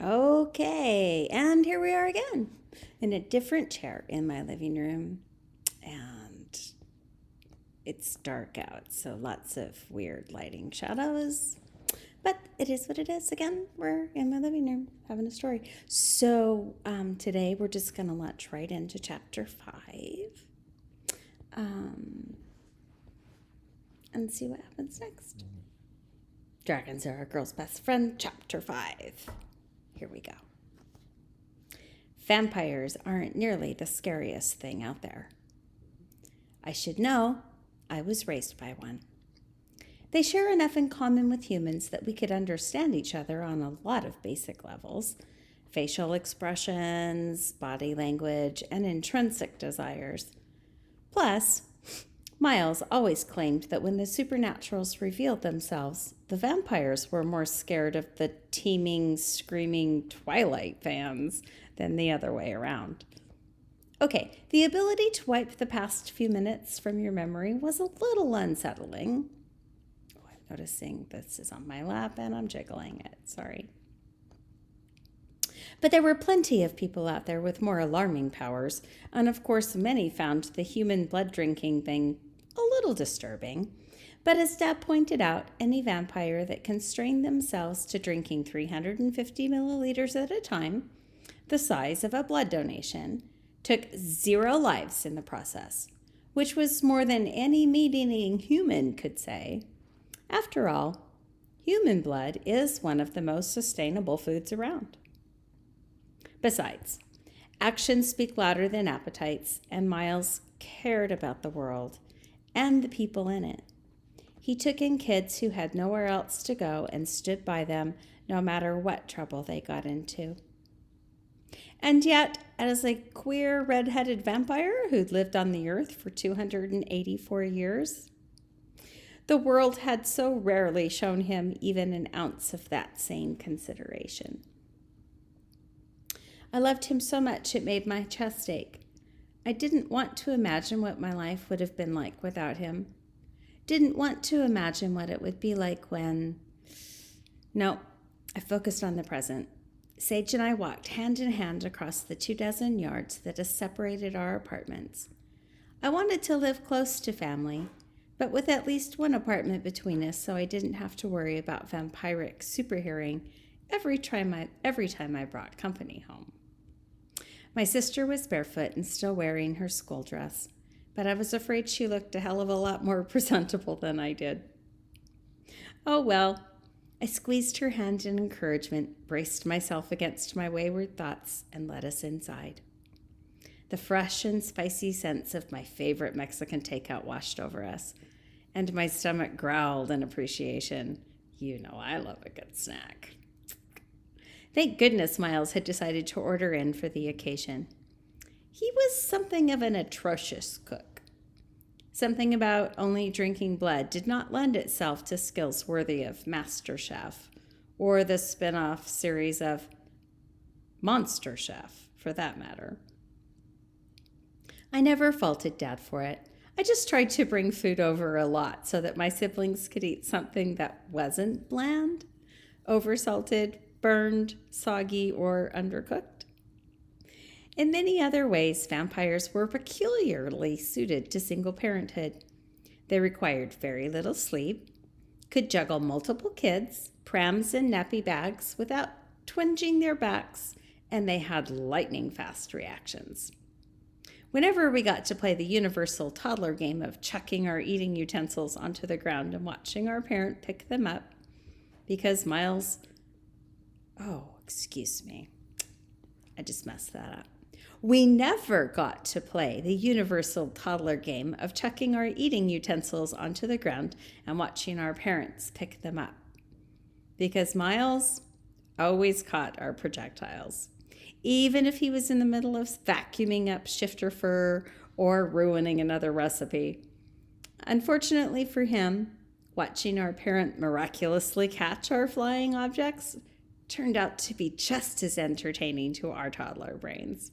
Okay, and here we are again in a different chair in my living room. And it's dark out, so lots of weird lighting shadows. But it is what it is. Again, we're in my living room having a story. So today we're just going to launch right into chapter 5 and see what happens next. Dragons are our girl's best friend, chapter 5. Here we go. Vampires aren't nearly the scariest thing out there. I should know. I was raised by one. They share enough in common with humans that we could understand each other on a lot of basic levels. Facial expressions, body language, and intrinsic desires. Plus, Miles always claimed that when the supernaturals revealed themselves, the vampires were more scared of the teeming, screaming Twilight fans than the other way around. Okay, the ability to wipe the past few minutes from your memory was a little unsettling. Oh, I'm noticing this is on my lap and I'm jiggling it. Sorry. But there were plenty of people out there with more alarming powers, and of course many found the human blood drinking thing a little disturbing. But as Dad pointed out, any vampire that constrained themselves to drinking 350 milliliters at a time, the size of a blood donation, took 0 lives in the process, which was more than any meat-eating human could say. After all, human blood is one of the most sustainable foods around. Besides, actions speak louder than appetites, and Miles cared about the world and the people in it. He took in kids who had nowhere else to go and stood by them no matter what trouble they got into. And yet, as a queer red-headed vampire who'd lived on the earth for 284 years, the world had so rarely shown him even an ounce of that same consideration. I loved him so much it made my chest ache. I didn't want to imagine what my life would have been like without him. Didn't want to imagine what it would be like when... No, I focused on the present. Sage and I walked hand in hand across the 24 yards that separated our apartments. I wanted to live close to family, but with at least one apartment between us so I didn't have to worry about vampiric superhearing every time I brought company home. My sister was barefoot and still wearing her school dress, but I was afraid she looked a hell of a lot more presentable than I did. Oh well, I squeezed her hand in encouragement, braced myself against my wayward thoughts, and led us inside. The fresh and spicy scents of my favorite Mexican takeout washed over us, and my stomach growled in appreciation. You know I love a good snack. Thank goodness Miles had decided to order in for the occasion. He was something of an atrocious cook. Something about only drinking blood did not lend itself to skills worthy of MasterChef or the spin-off series of Monster Chef, for that matter. I never faulted Dad for it. I just tried to bring food over a lot so that my siblings could eat something that wasn't bland, oversalted, burned, soggy, or undercooked. In many other ways, vampires were peculiarly suited to single parenthood. They required very little sleep, could juggle multiple kids, prams, and nappy bags without twinging their backs, and they had lightning-fast reactions. Whenever we got to play the universal toddler game of chucking our eating utensils onto the ground and watching our parent pick them up, because Miles... Oh, excuse me. I just messed that up. We never got to play the universal toddler game of chucking our eating utensils onto the ground and watching our parents pick them up, because Miles always caught our projectiles, even if he was in the middle of vacuuming up shifter fur or ruining another recipe. Unfortunately for him, watching our parent miraculously catch our flying objects turned out to be just as entertaining to our toddler brains.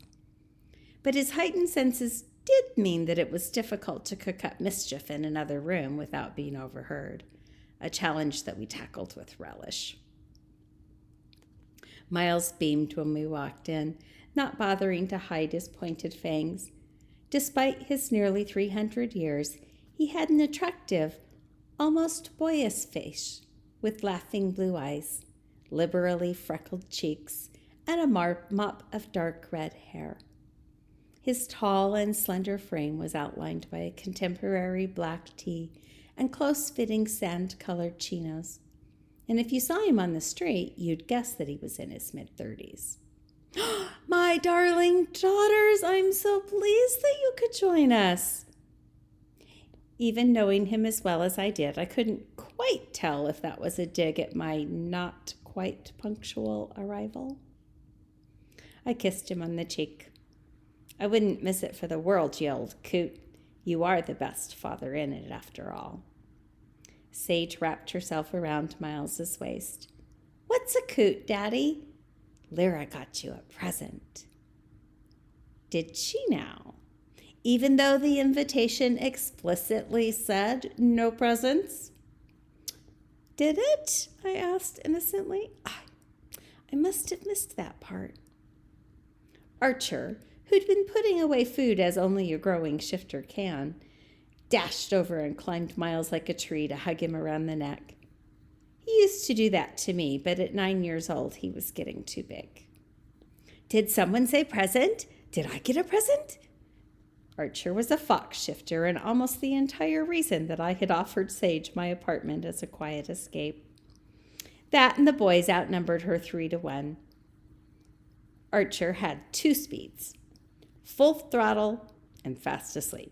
But his heightened senses did mean that it was difficult to cook up mischief in another room without being overheard, a challenge that we tackled with relish. Miles beamed when we walked in, not bothering to hide his pointed fangs. Despite his nearly 300 years, he had an attractive, almost boyish face with laughing blue eyes, liberally freckled cheeks, and a mop of dark red hair. His tall and slender frame was outlined by a contemporary black tee and close-fitting sand-colored chinos. And if you saw him on the street, you'd guess that he was in his mid-30s. My darling daughters, I'm so pleased that you could join us. Even knowing him as well as I did, I couldn't quite tell if that was a dig at my not quite punctual arrival. I kissed him on the cheek. I wouldn't miss it for the world, you old coot. You are the best father in it, after all. Sage wrapped herself around Miles's waist. What's a coot, Daddy? Lyra got you a present. Did she now? Even though the invitation explicitly said no presents? Did it? I asked innocently. I must have missed that part. Archer, who'd been putting away food as only a growing shifter can, dashed over and climbed Miles like a tree to hug him around the neck. He used to do that to me, but at 9 years old, he was getting too big. Did someone say present? Did I get a present? Archer was a fox shifter and almost the entire reason that I had offered Sage my apartment as a quiet escape. That and the boys outnumbered her 3-1. Archer had 2 speeds, full throttle and fast asleep.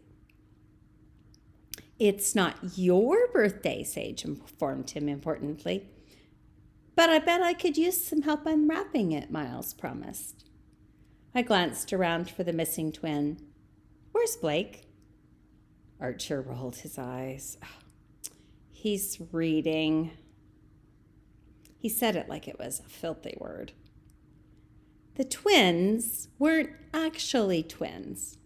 It's not your birthday, Sage informed him importantly. But I bet I could use some help unwrapping it, Miles promised. I glanced around for the missing twin. Where's Blake? Archer rolled his eyes. He's reading. He said it like it was a filthy word. The twins weren't actually twins.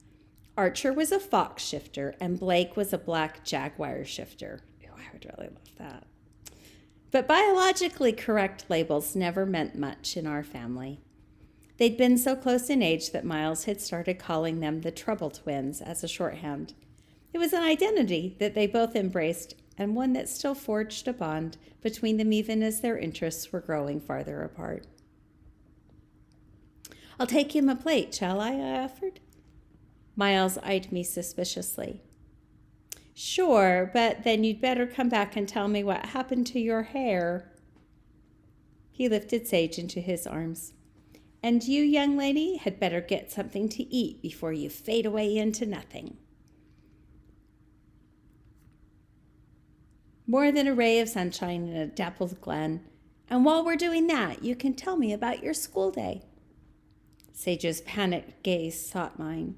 Archer was a fox shifter and Blake was a black jaguar shifter. Ooh, I would really love that. But biologically correct labels never meant much in our family. They'd been so close in age that Miles had started calling them the Trouble Twins as a shorthand. It was an identity that they both embraced and one that still forged a bond between them even as their interests were growing farther apart. I'll take him a plate, shall I offered. Miles eyed me suspiciously. Sure, but then you'd better come back and tell me what happened to your hair. He lifted Sage into his arms. And you, young lady, had better get something to eat before you fade away into nothing. More than a ray of sunshine in a dappled glen. And while we're doing that, you can tell me about your school day. Sage's panicked gaze sought mine.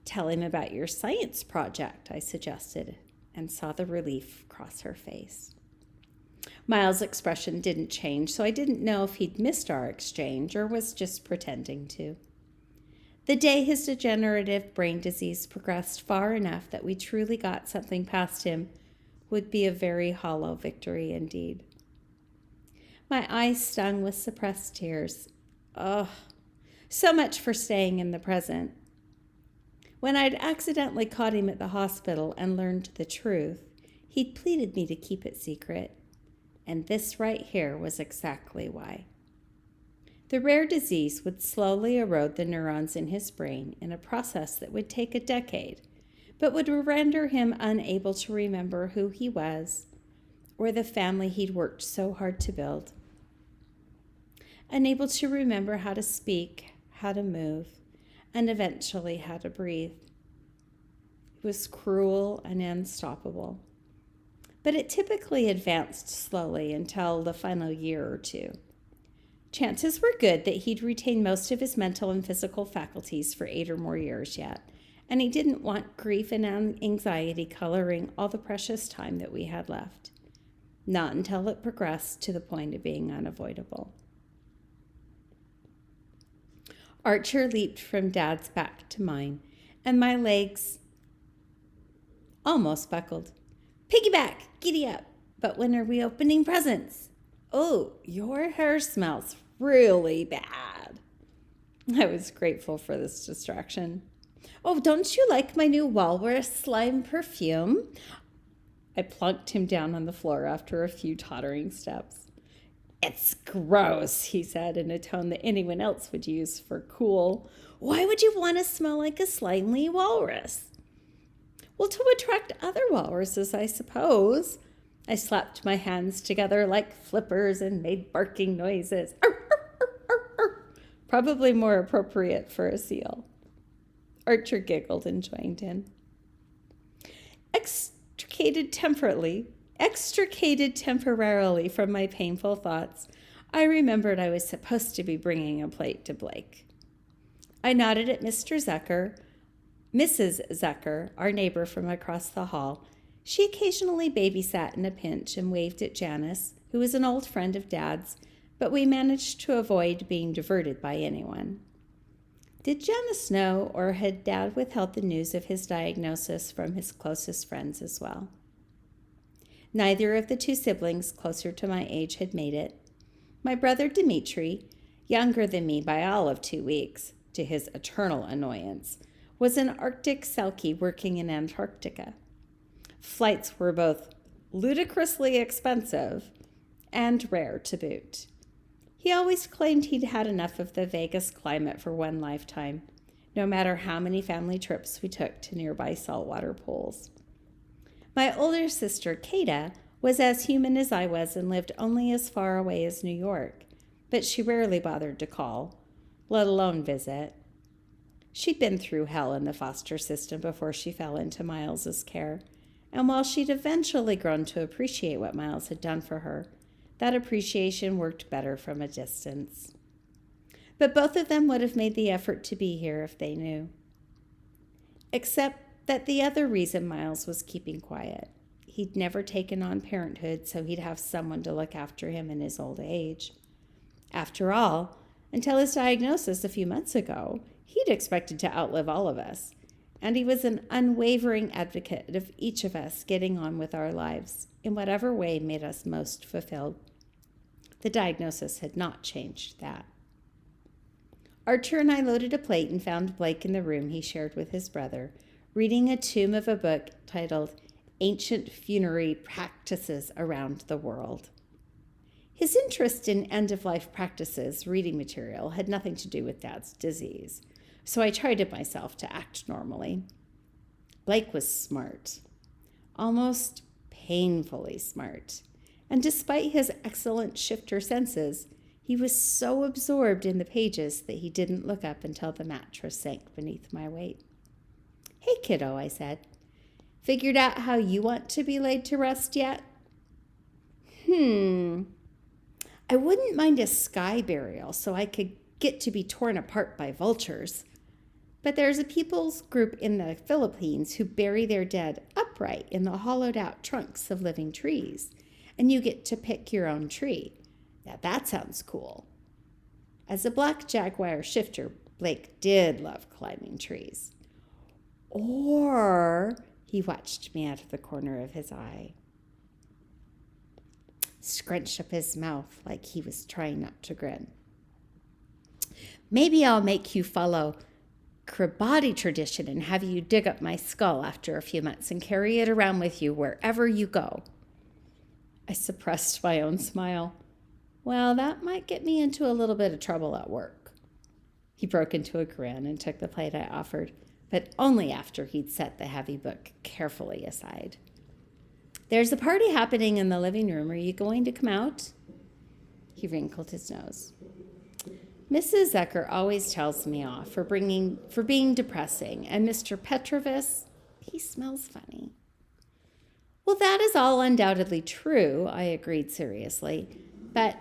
Tell him about your science project, I suggested, and saw the relief cross her face. Miles' expression didn't change, so I didn't know if he'd missed our exchange or was just pretending to. The day his degenerative brain disease progressed far enough that we truly got something past him would be a very hollow victory indeed. My eyes stung with suppressed tears. Oh, so much for staying in the present. When I'd accidentally caught him at the hospital and learned the truth, he'd pleaded me to keep it secret. And this right here was exactly why. The rare disease would slowly erode the neurons in his brain in a process that would take a decade, but would render him unable to remember who he was or the family he'd worked so hard to build. Unable to remember how to speak, how to move, and eventually how to breathe. It was cruel and unstoppable. But it typically advanced slowly until the final year or 2. Chances were good that he'd retain most of his mental and physical faculties for 8 or more years yet, and he didn't want grief and anxiety coloring all the precious time that we had left. Not until it progressed to the point of being unavoidable. Archer leaped from Dad's back to mine, and my legs almost buckled. Piggyback, giddy up. But when are we opening presents? Oh, your hair smells really bad. I was grateful for this distraction. Oh, don't you like my new walrus slime perfume? I plunked him down on the floor after a few tottering steps. It's gross, he said in a tone that anyone else would use for cool. Why would you want to smell like a slimy walrus? Well, to attract other walruses, I suppose. I slapped my hands together like flippers and made barking noises. Arr, arr, arr, arr, arr. Probably more appropriate for a seal. Archer giggled and joined in. Extricated temporarily from my painful thoughts, I remembered I was supposed to be bringing a plate to Blake. I nodded at Mrs. Zucker, our neighbor from across the hall. She occasionally babysat in a pinch, and waved at Janice, who was an old friend of Dad's, but we managed to avoid being diverted by anyone. Did Janice know, or had Dad withheld the news of his diagnosis from his closest friends as well? Neither of the two siblings closer to my age had made it. My brother Dmitri, younger than me by all of 2 weeks, to his eternal annoyance, was an Arctic Selkie working in Antarctica. Flights were both ludicrously expensive and rare to boot. He always claimed he'd had enough of the Vegas climate for one lifetime, no matter how many family trips we took to nearby saltwater pools. My older sister, Kata, was as human as I was and lived only as far away as New York, but she rarely bothered to call, let alone visit. She'd been through hell in the foster system before she fell into Miles's care, and while she'd eventually grown to appreciate what Miles had done for her, that appreciation worked better from a distance. But both of them would have made the effort to be here if they knew. Except that the other reason Miles was keeping quiet. He'd never taken on parenthood, so he'd have someone to look after him in his old age. After all, until his diagnosis a few months ago, he'd expected to outlive all of us, and he was an unwavering advocate of each of us getting on with our lives in whatever way made us most fulfilled. The diagnosis had not changed that. Archer and I loaded a plate and found Blake in the room he shared with his brother, reading a tome of a book titled Ancient Funerary Practices Around the World. His interest in end-of-life practices reading material had nothing to do with Dad's disease, so I tried myself to act normally. Blake was smart, almost painfully smart, and despite his excellent shifter senses, he was so absorbed in the pages that he didn't look up until the mattress sank beneath my weight. Hey, kiddo, I said. Figured out how you want to be laid to rest yet? I wouldn't mind a sky burial so I could get to be torn apart by vultures. But there's a people's group in the Philippines who bury their dead upright in the hollowed-out trunks of living trees, and you get to pick your own tree. Now that sounds cool. As a black jaguar shifter, Blake did love climbing trees. Or, he watched me out of the corner of his eye, scrunched up his mouth like he was trying not to grin. Maybe I'll make you follow Kiribati tradition and have you dig up my skull after a few months and carry it around with you wherever you go. I suppressed my own smile. Well, that might get me into a little bit of trouble at work. He broke into a grin and took the plate I offered, but only after he'd set the heavy book carefully aside. There's a party happening in the living room. Are you going to come out? He wrinkled his nose. Mrs. Zucker always tells me off for being depressing, and Mr. Petrovus, he smells funny. Well, that is all undoubtedly true, I agreed seriously, but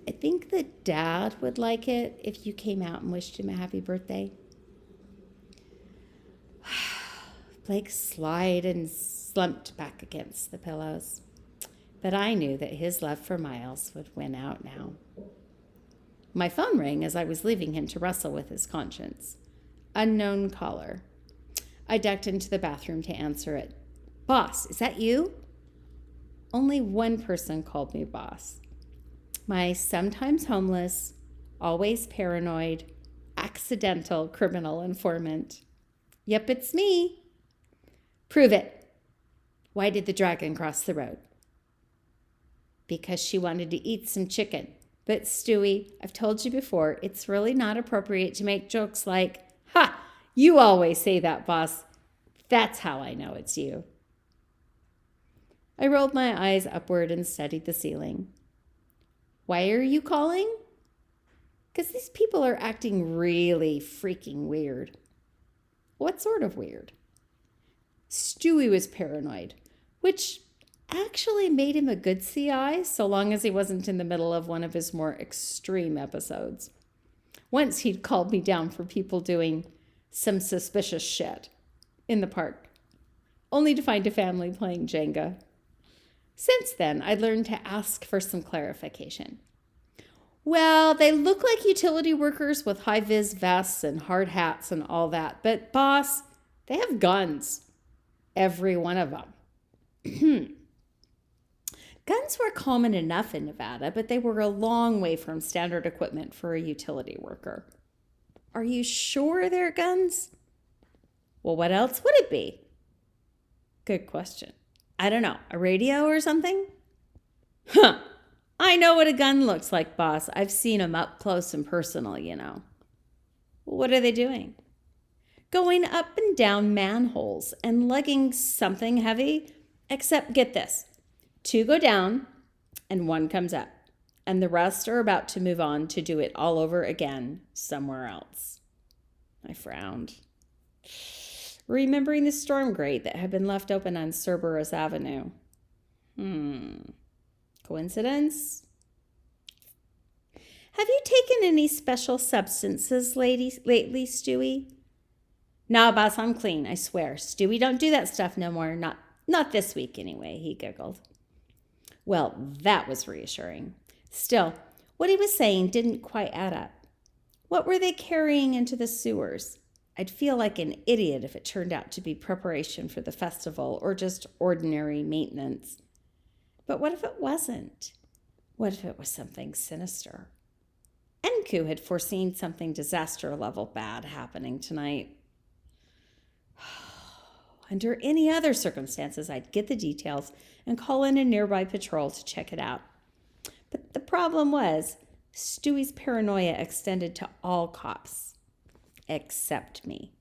I think that Dad would like it if you came out and wished him a happy birthday. Blake sighed and slumped back against the pillows, but I knew that his love for Miles would win out now. My phone rang as I was leaving him to wrestle with his conscience. Unknown caller. I ducked into the bathroom to answer it. Boss, is that you? Only one person called me boss. My sometimes homeless, Always paranoid, accidental criminal informant. Yep, it's me. Prove it. Why did the dragon cross the road? Because she wanted to eat some chicken. But Stewie, I've told you before, it's really not appropriate to make jokes like, "Ha, you always say that, boss. That's how I know it's you." I rolled my eyes upward and studied the ceiling. Why are you calling? Because these people are acting really freaking weird. What sort of weird? Stewie was paranoid, which actually made him a good CI so long as he wasn't in the middle of one of his more extreme episodes. Once he'd called me down for people doing some suspicious shit in the park, only to find a family playing Jenga. Since then, I learned to ask for some clarification. Well, they look like utility workers with high-vis vests and hard hats and all that, but boss, they have guns. Every one of them. Guns were common enough in Nevada, but they were a long way from standard equipment for a utility worker. Are you sure they're guns? Well, what else would it be? Good question. I don't know, a radio or something? Huh. I know what a gun looks like, boss. I've seen them up close and personal, you know. What are they doing? Going up and down manholes and lugging something heavy, except get this. 2 go down and 1 comes up, and the rest are about to move on to do it all over again somewhere else. I frowned, remembering the storm grate that had been left open on Cerberus Avenue. Coincidence? Have you taken any special substances lately, Stewie? No, boss, I'm clean, I swear. Stewie don't do that stuff no more. Not this week anyway, he giggled. Well, that was reassuring. Still, what he was saying didn't quite add up. What were they carrying into the sewers? I'd feel like an idiot if it turned out to be preparation for the festival or just ordinary maintenance. But what if it wasn't? What if it was something sinister? Enku had foreseen something disaster-level bad happening tonight. Under any other circumstances, I'd get the details and call in a nearby patrol to check it out. But the problem was, Stewie's paranoia extended to all cops, except me.